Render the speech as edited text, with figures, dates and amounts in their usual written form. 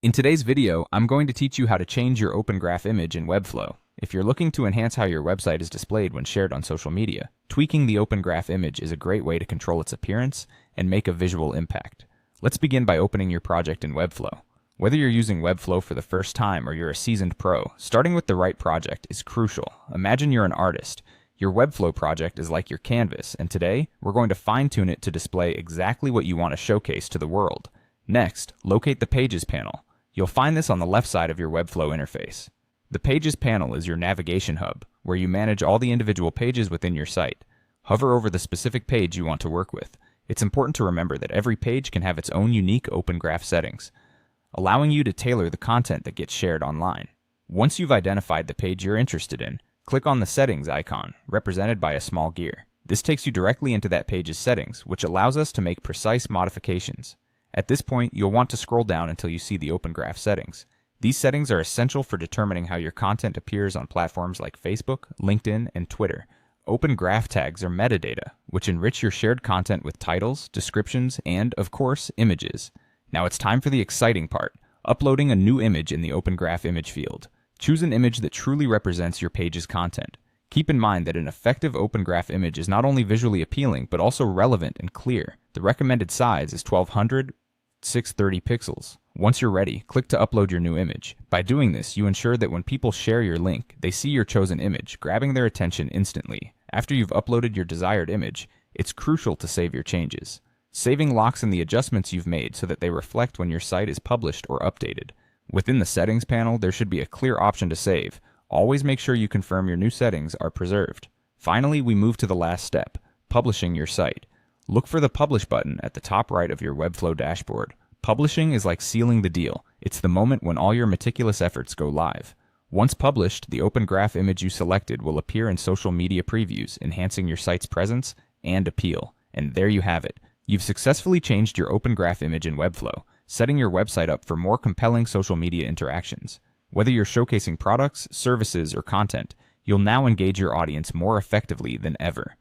In today's video, I'm going to teach you how to change your open graph image in Webflow. If you're looking to enhance how your website is displayed when shared on social media, tweaking the open graph image is a great way to control its appearance and make a visual impact. Let's begin by opening your project in Webflow. Whether you're using Webflow for the first time or you're a seasoned pro, starting with the right project is crucial. Imagine you're an artist. Your Webflow project is like your canvas, and today, we're going to fine-tune it to display exactly what you want to showcase to the world. Next, locate the Pages panel. You'll find this on the left side of your Webflow interface. The Pages panel is your navigation hub, where you manage all the individual pages within your site. Hover over the specific page you want to work with. It's important to remember that every page can have its own unique open graph settings, allowing you to tailor the content that gets shared online. Once you've identified the page you're interested in, click on the Settings icon, represented by a small gear. This takes you directly into that page's settings, which allows us to make precise modifications. At this point, you'll want to scroll down until you see the open graph settings. These settings are essential for determining how your content appears on platforms like Facebook, LinkedIn, and Twitter. Open graph tags are metadata, which enrich your shared content with titles, descriptions, and, of course, images. Now it's time for the exciting part, uploading a new image in the open graph image field. Choose an image that truly represents your page's content. Keep in mind that an effective open graph image is not only visually appealing, but also relevant and clear. The recommended size is 1200 630 pixels. Once you're ready, click to upload your new image. By doing this, you ensure that when people share your link, they see your chosen image, grabbing their attention instantly. After you've uploaded your desired image, it's crucial to save your changes. Saving locks in the adjustments you've made so that they reflect when your site is published or updated. Within the Settings panel, there should be a clear option to save. Always make sure you confirm your new settings are preserved. Finally, we move to the last step, publishing your site. Look for the Publish button at the top right of your Webflow dashboard. Publishing is like sealing the deal. It's the moment when all your meticulous efforts go live. Once published, the open graph image you selected will appear in social media previews, enhancing your site's presence and appeal. And there you have it. You've successfully changed your open graph image in Webflow, setting your website up for more compelling social media interactions. Whether you're showcasing products, services, or content, you'll now engage your audience more effectively than ever.